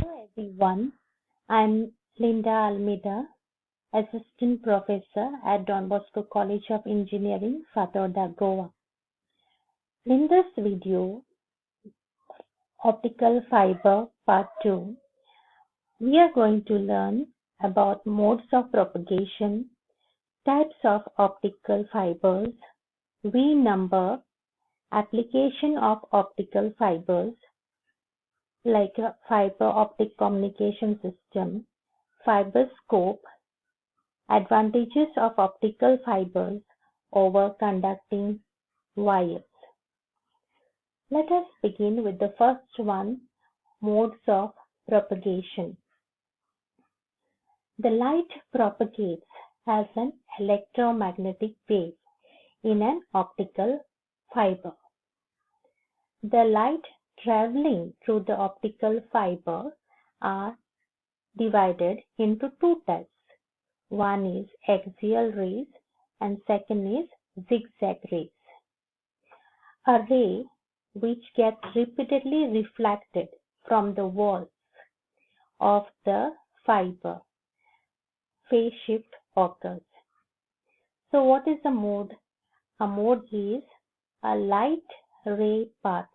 Hello everyone, I'm Linda Almeida, Assistant Professor at Don Bosco College of Engineering, Fatorda, Goa. In this video, Optical Fiber Part 2, we are going to learn about modes of propagation, types of optical fibers, V number, application of optical fibers, like a fiber optic communication system, fiber scope, advantages of optical fibers over conducting wires. Let us begin with the first one, modes of propagation. The light propagates as an electromagnetic wave in an optical fiber. The light traveling through the optical fiber are divided into two types. One is axial rays and second is zigzag rays. A ray which gets repeatedly reflected from the walls of the fiber, phase shift occurs. So what is a mode? A mode is a light ray path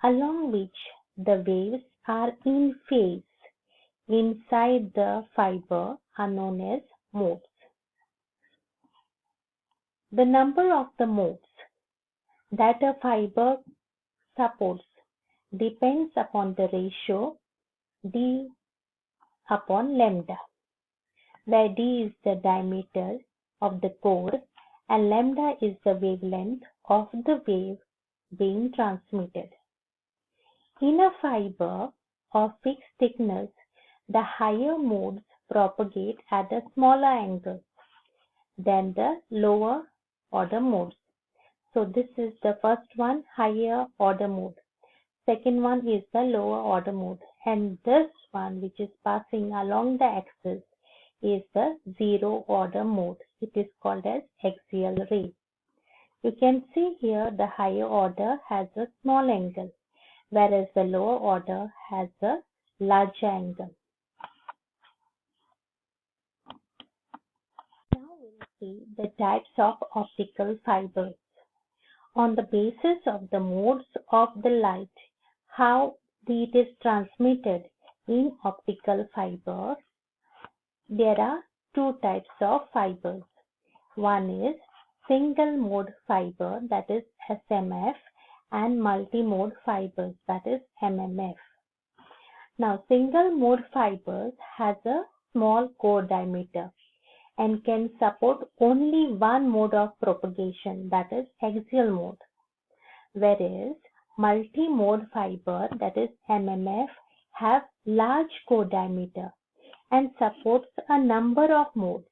along which the waves are in phase inside the fiber are known as modes. The number of the modes that a fiber supports depends upon the ratio d upon lambda, where d is the diameter of the core and lambda is the wavelength of the wave being transmitted. In a fiber of fixed thickness, the higher modes propagate at a smaller angle than the lower order modes. So this is the first one, higher order mode. Second one is the lower order mode, and this one which is passing along the axis is the zero order mode. It is called as axial ray. You can see here the higher order has a small angle, whereas the lower order has a larger angle. Now we'll see the types of optical fibers. On the basis of the modes of the light, how it is transmitted in optical fiber, there are two types of fibers. One is single mode fiber, that is SMF, and multi-mode fibers, that is MMF. Now single mode fibers has a small core diameter and can support only one mode of propagation, that is axial mode, whereas multi-mode fiber, that is MMF, have large core diameter and supports a number of modes.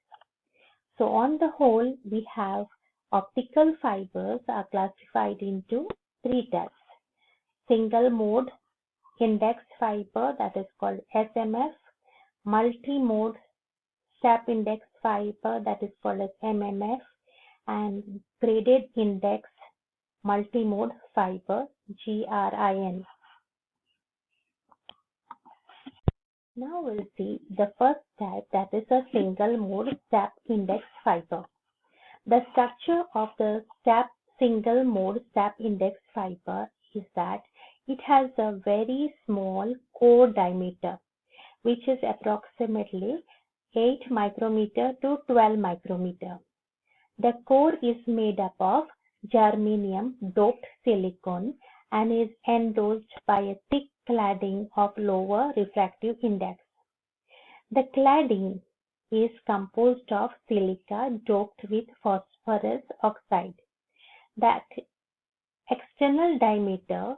So on the whole, we have optical fibers are classified into three types. Single mode index fiber, that is called SMF, multi-mode step index fiber, that is called as MMF, and graded index multi-mode fiber, GRIN. Now we'll see the first type, that is a single mode step index fiber. The structure of the single mode step index fiber is that it has a very small core diameter, which is approximately 8 micrometer to 12 micrometer. The core is made up of germanium doped silicon and is endorsed by a thick cladding of lower refractive index. The cladding is composed of silica doped with phosphorus oxide. That external diameter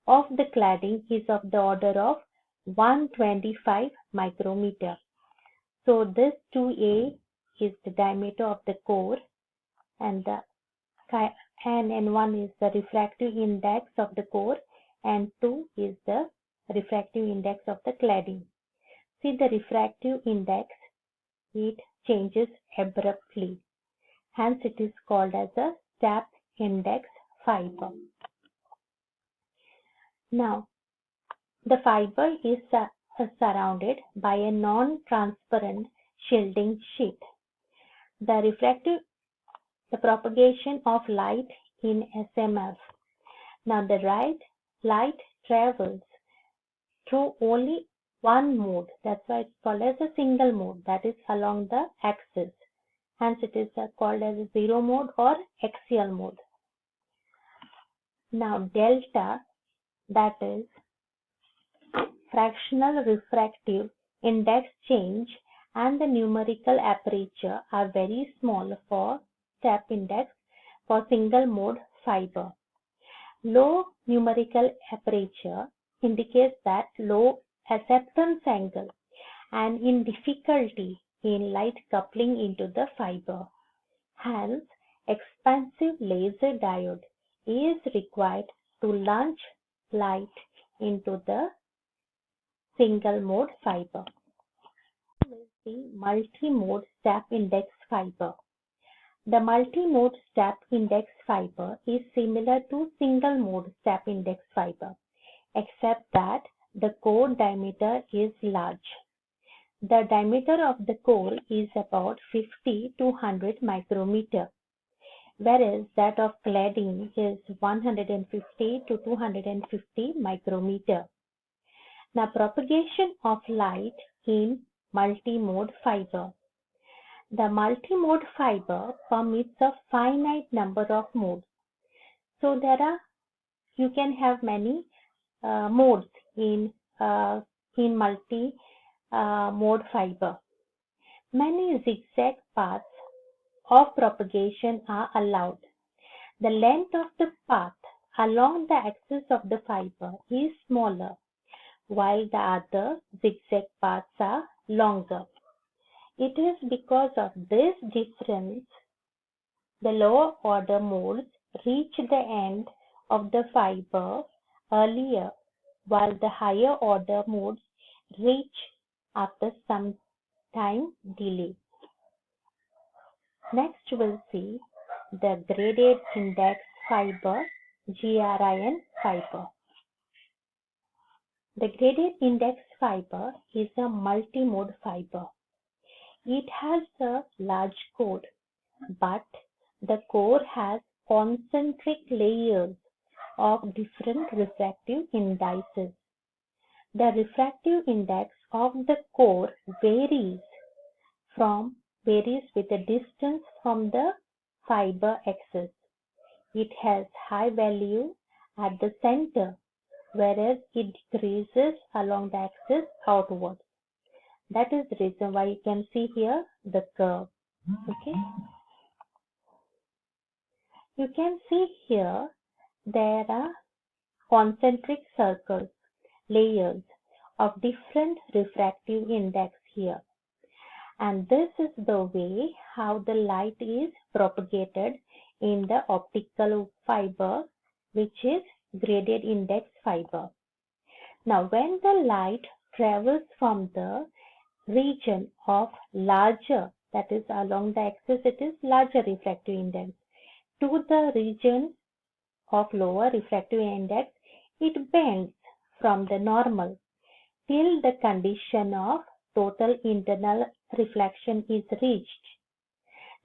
of the cladding is of the order of 125 micrometer. So this 2A is the diameter of the core, and the N1 is the refractive index of the core, and 2 is the refractive index of the cladding. See the refractive index, it changes abruptly. Hence it is called as a step index fiber. Now, the fiber is surrounded by a non-transparent shielding sheet. The propagation of light in SMF. Now the light travels through only one mode. That's why it's called as a single mode, that is along the axis. Hence it is called as a zero mode or axial mode. Now delta, that is fractional refractive index change, and the numerical aperture are very small for step index for single mode fiber. Low numerical aperture indicates that low acceptance angle and in difficulty in light coupling into the fiber. Hence, expensive laser diode is required to launch light into the single mode fiber. This is the multi-mode step index fiber. The multi-mode step index fiber is similar to single mode step index fiber, except that the core diameter is large. The diameter of the core is about 50 to 100 micrometer, whereas that of cladding is 150 to 250 micrometer. Now, propagation of light in multi-mode fiber. The multi-mode fiber permits a finite number of modes. So you can have many modes in multi-mode fiber. Many zigzag paths of propagation are allowed. The length of the path along the axis of the fiber is smaller, while the other zigzag paths are longer. It is because of this difference the lower order modes reach the end of the fiber earlier, while the higher order modes reach after some time delay. Next we'll see the graded index fiber, GRIN fiber. The graded index fiber is a multi-mode fiber. It has a large core, but the core has concentric layers of different refractive indices. The refractive index of the core varies with the distance from the fiber axis. It has high value at the center, whereas it decreases along the axis outwards. That is the reason why you can see here the curve. Okay. You can see here there are concentric circles, layers of different refractive index here. And this is the way how the light is propagated in the optical fiber, which is graded index fiber. Now, when the light travels from the region of larger, that is along the axis, it is larger refractive index, to the region of lower refractive index, it bends from the normal till the condition of total internal reflection is reached.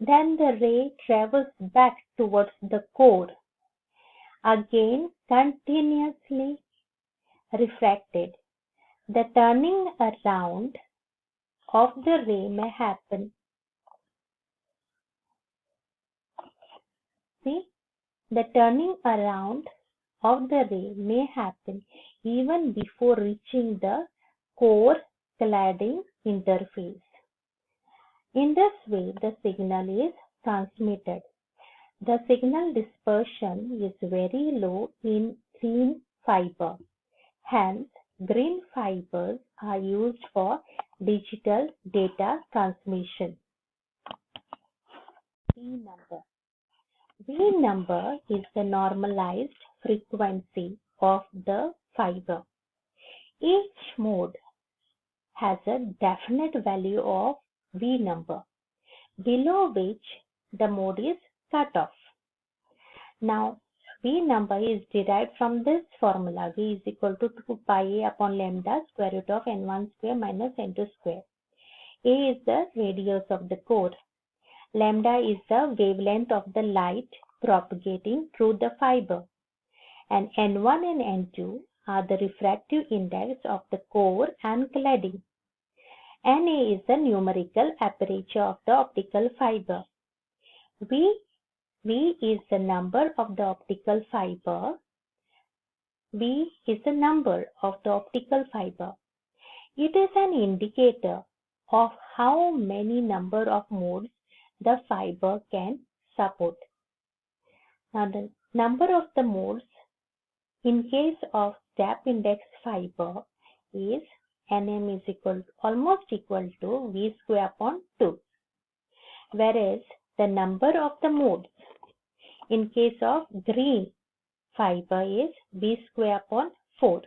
Then the ray travels back towards the core, again continuously refracted. The turning around of the ray may happen. See, the turning around of the ray may happen even before reaching the core cladding interface. In this way, the signal is transmitted. The signal dispersion is very low in green fiber. Hence, green fibers are used for digital data transmission. V number. V number is the normalized frequency of the fiber. Each mode has a definite value of V number, below which the mode is cut off. Now, V number is derived from this formula. V is equal to 2 pi a upon lambda square root of n1 square minus n2 square. A is the radius of the core. Lambda is the wavelength of the light propagating through the fiber. And n1 and n2 are the refractive index of the core and cladding. Na is the numerical aperture of the optical fiber. V is the number of the optical fiber. V is the number of the optical fiber. It is an indicator of how many number of modes the fiber can support. Now the number of the modes in case of step index fiber is Nm is almost equal to V square upon 2. Whereas the number of the modes in case of green fiber is V square upon 4.